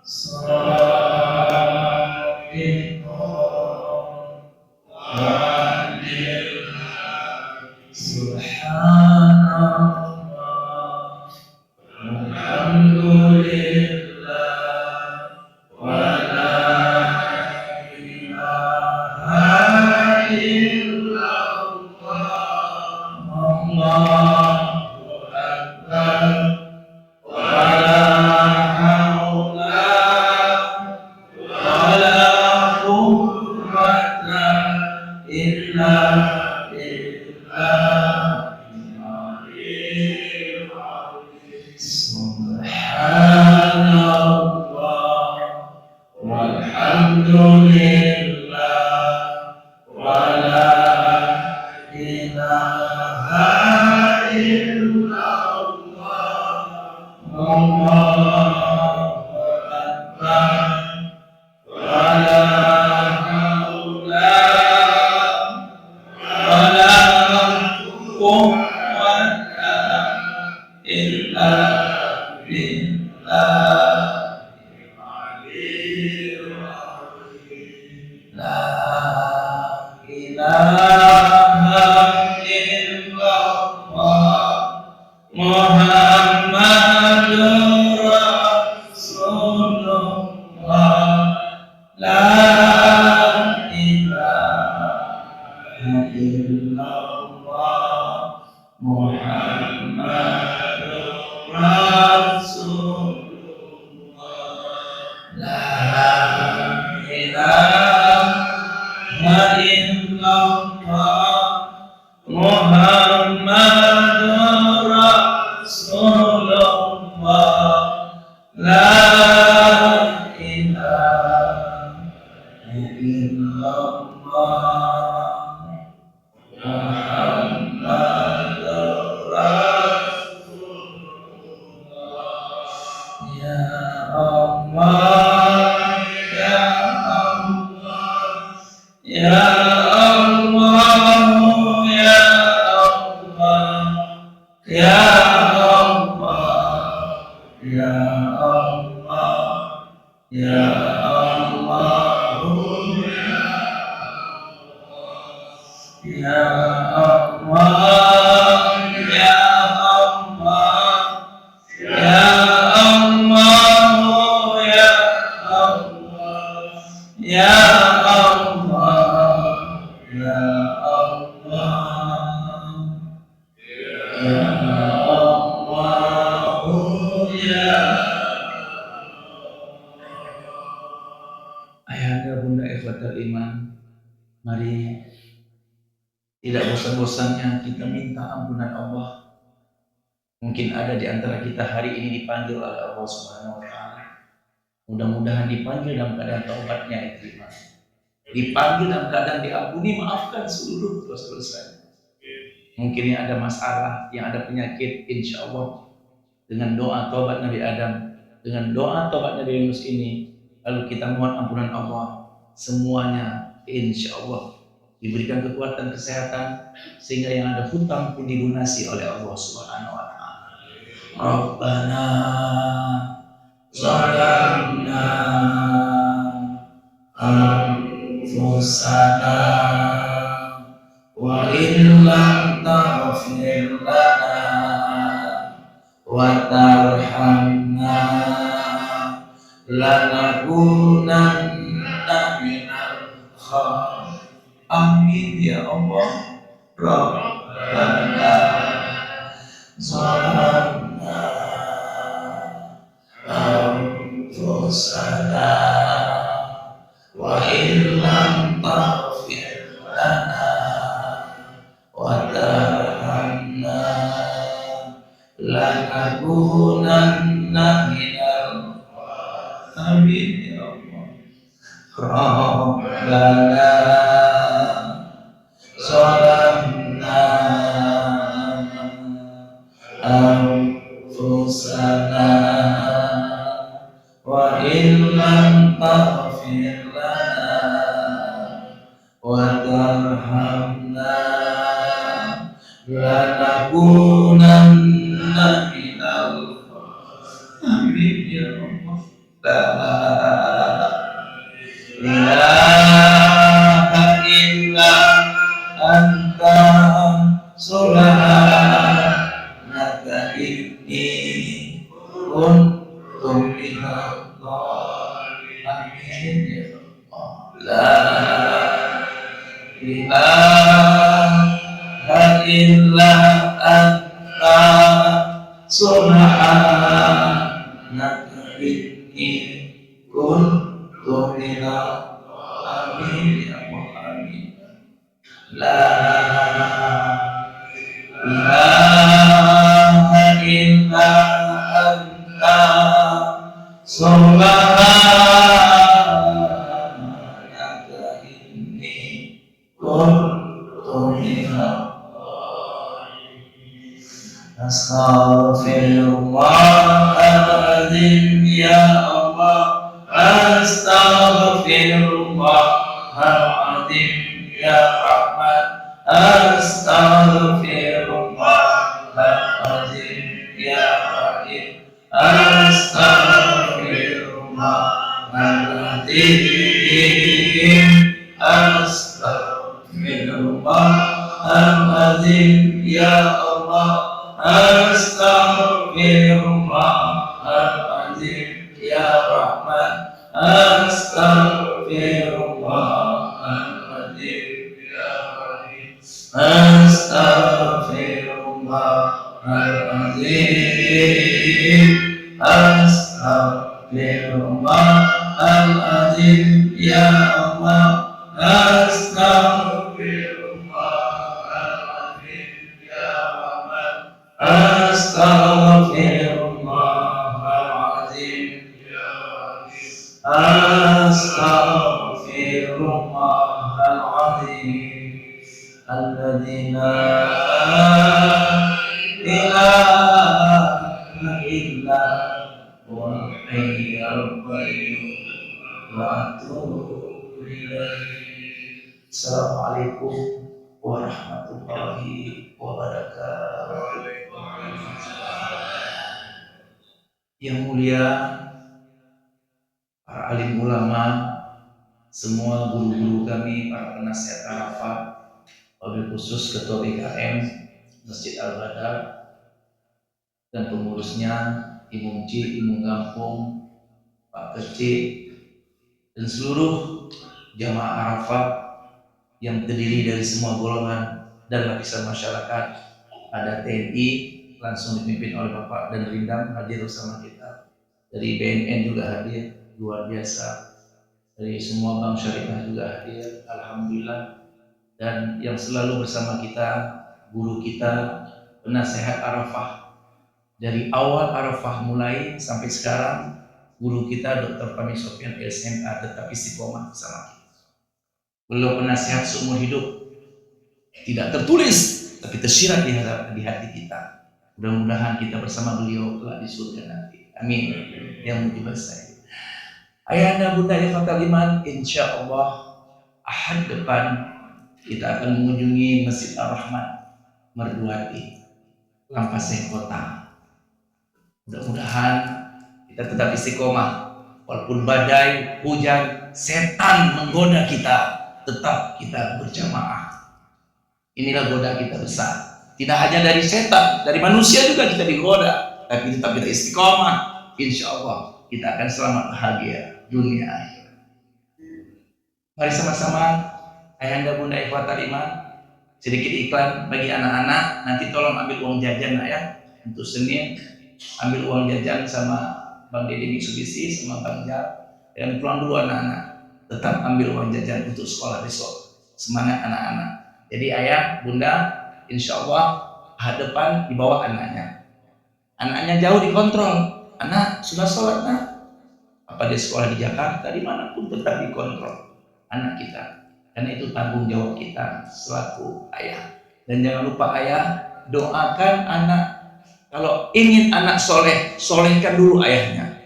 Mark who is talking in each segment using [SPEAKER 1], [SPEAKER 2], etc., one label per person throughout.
[SPEAKER 1] Subhanallah, alhamdulillah, wa la ilaha illallah, Allahu akbar, wa la haula wa la quwwata illa billah. Subhanallah, walhamdulillah, wa la ilaha illallah, Allahu akbar, wa la haula wa la quwwata illa billah. La ilaha illallah, Muhammadur Rasulullah. La ilaha illallah, Muhammadur Rasulullah. La ilaha illallah, Muhammadur Rasulullah. La ilaha illallah, Muhammadur Rasulullah. Ya Allah, ya Allah, ya Allah, ya Allah, ya Allah, ya Allah, ya Allah, ya Allah, ya Allah, ya Allah, ya Allah, ya Allah, ya Allah, ya Allah, ya. Ayahanda bunda ikhwatal iman, mari tidak bosan-bosannya kita minta ampunan Allah. Mungkin ada di antara kita hari ini dipanggil oleh Allah Subhanahu wa taala. Mudah-mudahan dipanggil dalam keadaan taubatnya diterima. Dipanggil dalam keadaan diampuni, maafkan seluruh dosa-dosanya. Mungkin yang ada masalah, yang ada penyakit, insya Allah dengan doa taubat Nabi Adam, dengan doa taubat Nabi Yunus ini, lalu kita mohon ampunan Allah, semuanya insya Allah diberikan kekuatan kesehatan sehingga yang ada hutang pun dilunasi oleh Allah Subhanahu wa taala. Rabbana zalamna anfusana wa illam taghfir lana wa tarhamna lanakunanna minal khasirin. Amin ya Allah. Rabbana zalamna anfusana wa illam taghfir lana wa tarhamna lanakunanna minal khasirin. Amin ya Allah. Rabbana zalamna anfusana wa illam taghfir lana wa tarhamna lanakunanna minal khasirin. Amin ya Allah. amin ya Allah. La ilaha illa anta subhanaka inni kuntu minal amin ya Allah. Amin. La ilaha illa anta subhanaka inni kuntu minal astaghfirullahaladzim ya Allah. Astaghfirullahaladzim ya Rahman. Astaghfirullahaladzim ya Rahim. Astaghfirullahaladzim. Astaghfirullahaladzim ya Allah. Astaghfirullahaladzim ya Rahman. Astaghfirullahaladzim ya Rahim. Astaghfirullahaladzim. Astaghfirullahaladzim ya Allah. Astaghfirullahaladzim ya Rahman. Astaghfirullahaladzim ya Rahim. Astaghfirullahaladzim. Alladzina ilaha illa huwal hayyul qayyum wa atubu ilaih. Assalamualaikum warahmatullahi wabarakatuh. Yang mulia para alim ulama, semua guru-guru kami, para penasihat Arafah, wabil khusus Ketua BKM Masjid Al-Badar dan pengurusnya, Imam Ci, Imam Gampung, Pak Kecil, dan seluruh jamaah Arafah yang terdiri dari semua golongan dan lapisan masyarakat. Ada TNI langsung dipimpin oleh Bapak dan Rindam hadir bersama kita. Dari BNN juga hadir, luar biasa. Dari semua bank syariah juga hadir, alhamdulillah. Dan yang selalu bersama kita, guru kita, penasehat Arafah. Dari awal Arafah mulai sampai sekarang, guru kita Dr. Fahmi Sofyan LSMA tetap istiqomah bersama kita. Beliau penasehat seumur hidup, tidak tertulis tapi tersirat di hati kita. Mudah-mudahan kita bersama beliau kelak di surga nanti. Amin. Yang mujibah saya. Ayahanda bunda yang fatal iman, insya Allah Ahad depan kita akan mengunjungi Masjid Ar-Rahman Merduati, Lampaseng Kota. Mudah-mudahan kita tetap istiqomah, walaupun badai, hujan, setan menggoda kita, tetap kita berjamaah. Inilah goda kita besar. Tidak hanya dari setan, dari manusia juga kita digoda, tapi tetap kita istiqomah. Insya Allah kita akan selamat bahagia dunia akhirat. Mari sama-sama, ayahanda bunda ikhwatal iman, sedikit iklan bagi anak-anak. Nanti tolong ambil uang jajan ya, untuk Senin ambil uang jajan sama Bang Deddy Mitsubishi sama Bang Jal. Dan pulang dulu anak-anak, tetap ambil uang jajan untuk sekolah besok. Semangat anak-anak. Jadi ayah, bunda, insya Allah depan dibawa anaknya. Anaknya jauh dikontrol. Anak sudah sholat nak? Apa dia sekolah di Jakarta, dimanapun tetap dikontrol anak kita. Karena itu tanggung jawab kita selaku ayah. Dan jangan lupa ayah, doakan anak. Kalau ingin anak soleh, solehkan dulu ayahnya.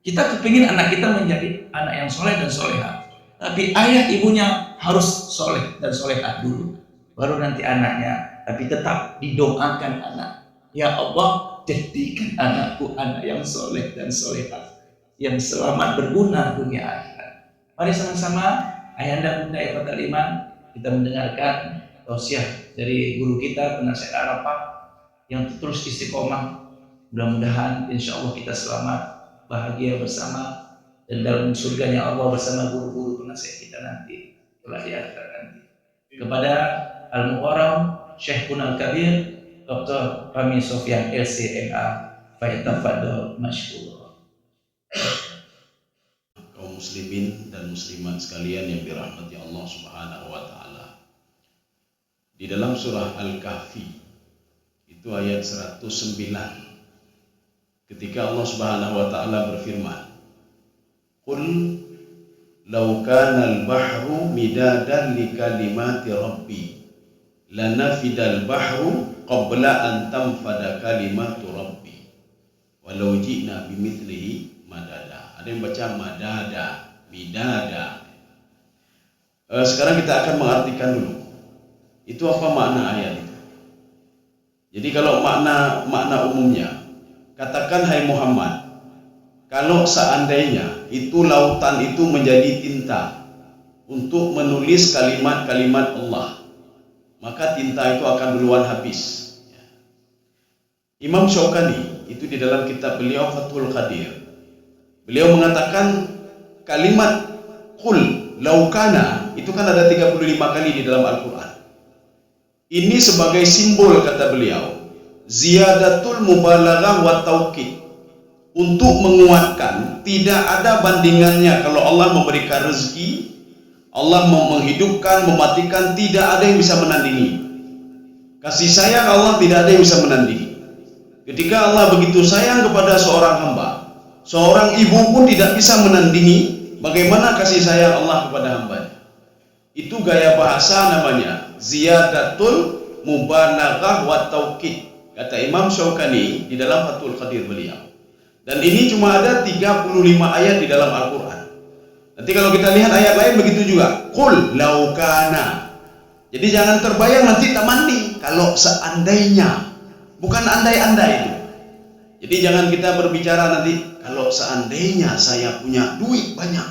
[SPEAKER 1] Kita kepingin anak kita menjadi anak yang soleh dan solehah. Tapi ayah ibunya harus soleh dan solehah dulu. Baru nanti anaknya. Tapi tetap didoakan anak. Ya Allah, jadikan anakku anak yang soleh dan solehah, yang selamat berguna dunia akhirat. Mari sama-sama ayahanda bunda ikhwatal iman, kita mendengarkan tausiah dari guru kita penasihat Arafah yang terus istiqomah. Mudah-mudahan insya Allah kita selamat bahagia bersama dan dalam surganya Allah bersama guru-guru penasihat kita nanti telah di akhirat nanti. Kepada Al-Mukarram Syekhun Al-Kabir Dr. Fahmi Sofyan LCMA, falyatafadhal masykur.
[SPEAKER 2] Kaum muslimin dan muslimat sekalian yang dirahmati Allah Subhanahu wa taala. Di dalam surah Al-Kahfi itu ayat 109, ketika Allah Subhanahu wa taala berfirman, "Qul law kana al-bahru midadan li kalimati rabbi lanafidal bahru qabla an tanfada kalimatu rabbi walau ji'na bimithlihi madada." Ada yang baca madada, midada. Sekarang kita akan mengartikan dulu itu apa makna ayat itu. Jadi kalau makna umumnya, katakan hai Muhammad, kalau seandainya itu lautan itu menjadi tinta untuk menulis kalimat-kalimat Allah, maka tinta itu akan duluan habis. Imam Syaukani itu di dalam kitab beliau Fathul Qadir, beliau mengatakan kalimat qul laukana itu kan ada 35 kali di dalam Al-Quran. Ini sebagai simbol, kata beliau, ziyadatul mubalaghah wa taukid, untuk menguatkan tidak ada bandingannya kalau Allah memberikan rezeki, Allah menghidupkan, mematikan, tidak ada yang bisa menandingi. Kasih sayang Allah tidak ada yang bisa menandingi. Ketika Allah begitu sayang kepada seorang hamba, seorang ibu pun tidak bisa menandingi bagaimana kasih sayang Allah kepada hambanya. Itu gaya bahasa namanya ziyadatul mubalaghah wa taukid, kata Imam Syaukani di dalam Fathul Qadir beliau. Dan ini cuma ada 35 ayat di dalam Al-Quran. Nanti kalau kita lihat ayat lain begitu juga, qul laukana. Jadi jangan terbayang nanti tak mandi kalau seandainya, bukan andai-andai itu. Jadi jangan kita berbicara nanti kalau seandainya saya punya duit banyak,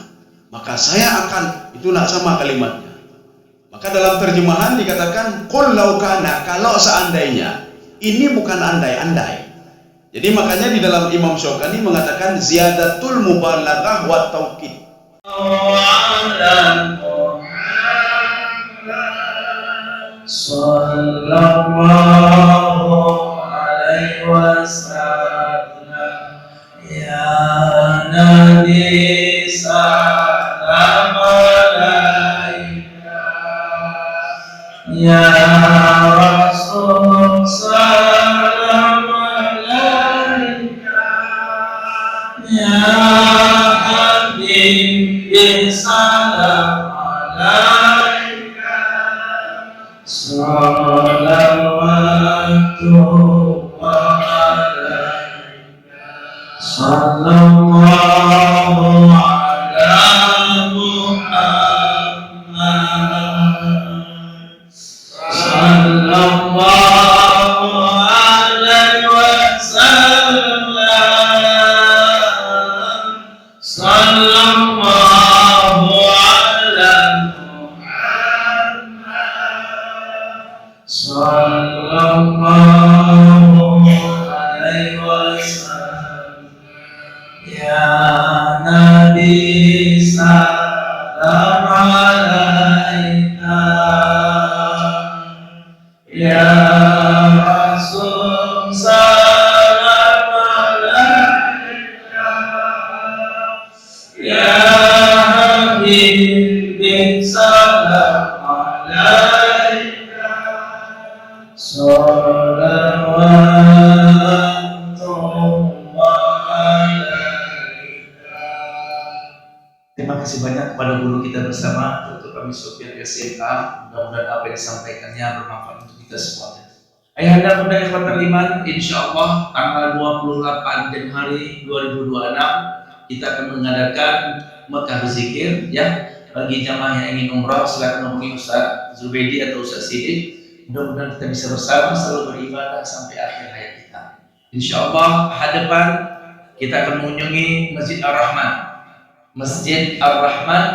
[SPEAKER 2] maka saya akan, itu nak sama kalimatnya. Maka dalam terjemahan dikatakan qul laukana, kalau seandainya. Ini bukan andai-andai. Jadi makanya di dalam Imam Syaukani mengatakan ziyadatul mubalaghah wa taukid.
[SPEAKER 1] Sallallahu alaihi wasallam ya Nabi salam alaika ya Rasul salam alaika ya Habib salam alaika salawatullah alaika sallallahu ala Muhammad sallallahu alaihi wasallam sallallahu ala Muhammad sallallahu alaihi wasallam ya Nabi salam alaika ya Rasul salam alaika ya Habib salam alaika salawatullah alaika. Terima kasih banyak kepada guru kita bersama Dr. Fahmi Sofyan SMK. Mudah-mudahan apa yang disampaikannya bermanfaat untuk kita semuanya. Ayahanda Bunda Ikhwatal Iman, insya Allah tanggal 28 Januari 2026 kita akan mengadakan Mekah Berzikir, ya. Bagi jamaah yang ingin umrah silakan hubungi Ustaz Zubaidi atau Ustaz Sidik. Mudah-mudahan kita bisa bersama selalu beribadah sampai akhir hayat kita. Insya Allah hadapan kita akan mengunjungi Masjid Ar-Rahman, Masjid Ar-Rahman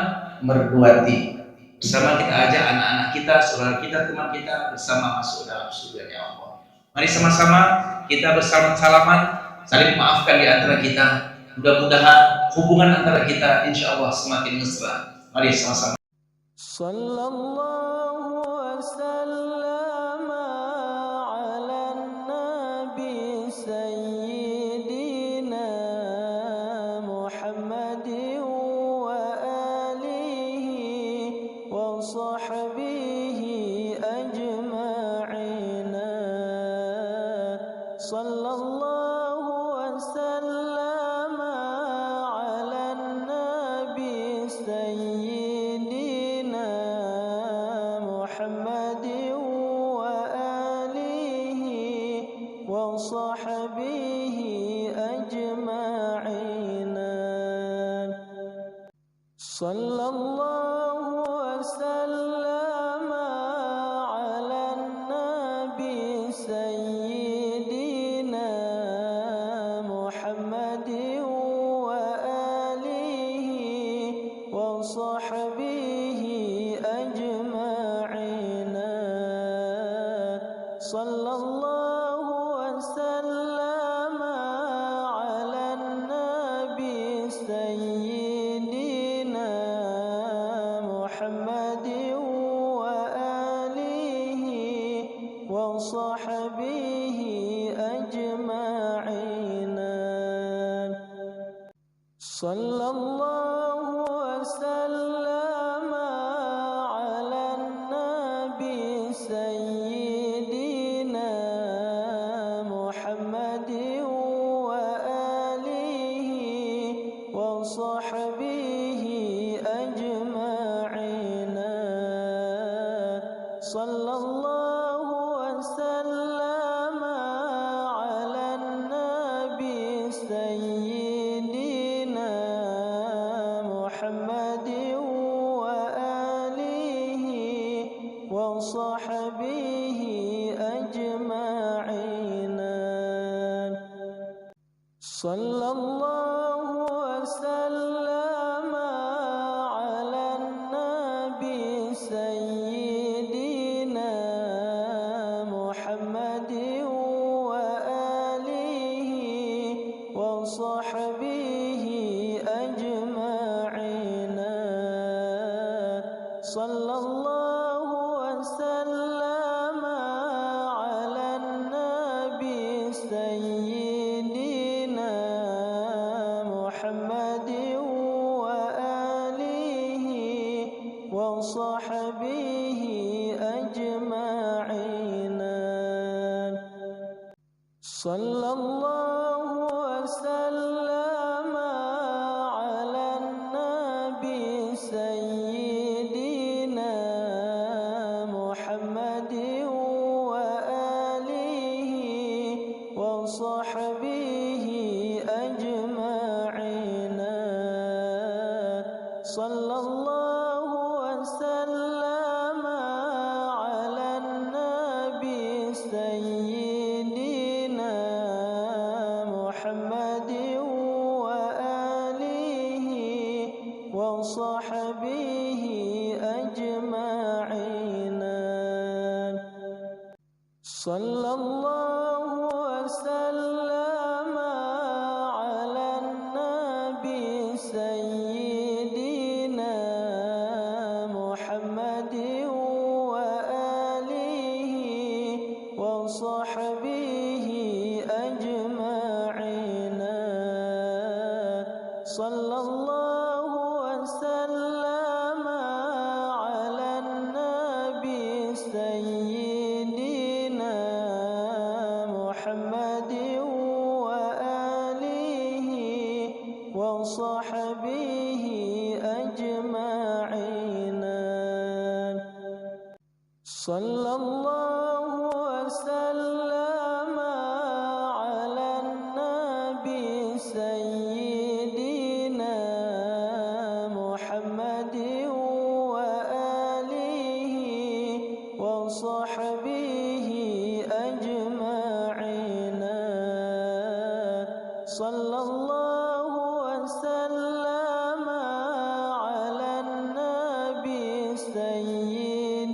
[SPEAKER 1] Merduati. Bersama kita ajak anak-anak kita, saudara kita, teman kita bersama masuk dalam surganya Allah. Mari sama-sama kita bersama salaman, saling maafkan di antara kita. Mudah-mudahan hubungan antara kita insya Allah semakin mesra. Mari sama-sama.
[SPEAKER 3] Sallallahu wasallam ala nabi sayyidina Muhammadin wa alihi wa sahbihi ajma'in. Sallallahu wasallam ala nabi sayyidina Muhammad wa alihi wa sahbihi ajma'in. Sallallahu wasallam ala nabi sayyidina Muhammad wa alihi wa sahbihi ajma'in. Sallallahu wasallam ala nabi sayyidina Muhammad wa alihi wa sahbihi ajma'in. Sallallahu wasallam ala nabi sayyidina Muhammad wa alihi wa sahbihi ajma'in. Sallallahu wasallam ala nabi sayyidina Muhammad wa alihi wa sahbihi ajma'in. Sallallahu wasallam ala nabi sayyidina Muhammad wa alihi wa sahbihi ajma'in. Sallallahu wasallam ala nabi sayyidina Muhammad wa alihi wa sahbihi ajma'in. Sallallahu wasallam ala nabi sayyidina Muhammad wa alihi wa sahbihi ajma'in. Sallallahu wasallam ala nabi sayyidina Muhammad wa alihi wa sahbihi ajma'in. Sallallahu wasallam ala nabi sayyidina Muhammad wa alihi wa sahbihi ajma'in. Sallallahu wasallam ala nabi sayyidina Muhammad wa alihi wa sahbihi ajma'in. Sallallahu wasallam ala nabi sayyidina Muhammad wa alihi wa sahbihi ajma'in. Sallallahu wasallam ala nabi sayyidina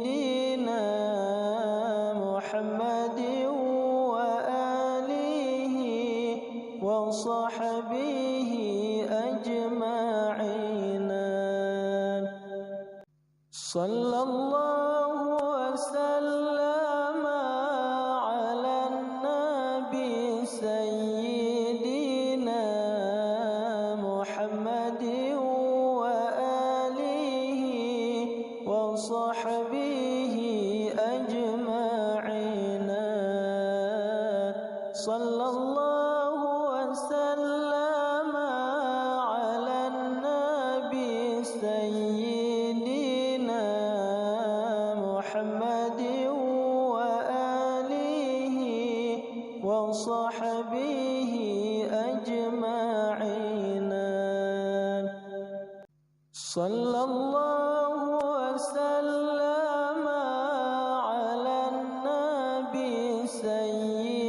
[SPEAKER 3] Muhammad wa alihi wa sahbihi صلى الله وسلم على النبي سيدنا محمد وآله وصحبه أجمعين. صلى الله وسلم على النبي سيدنا محمد وآله وصحبه أجمعين. صلى الله وسلم على النبي سيدنا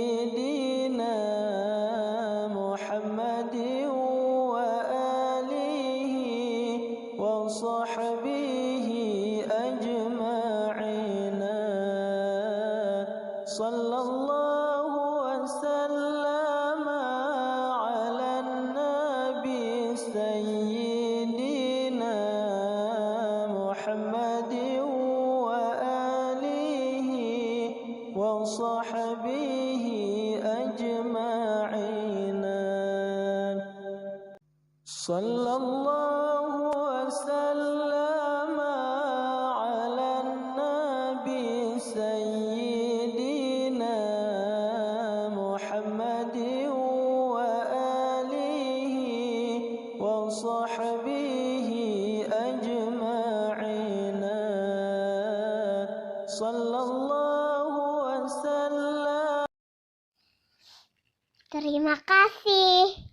[SPEAKER 3] محمد وآله وصحبه أجمعين. صلى الله وسلم على النبي سيدنا محمد وآله وصحبه أجمعين. صلى الله وسلم على النبي سيدنا محمد وآله وصحبه أجمعين. صلى الله وسلم.
[SPEAKER 4] Terima kasih.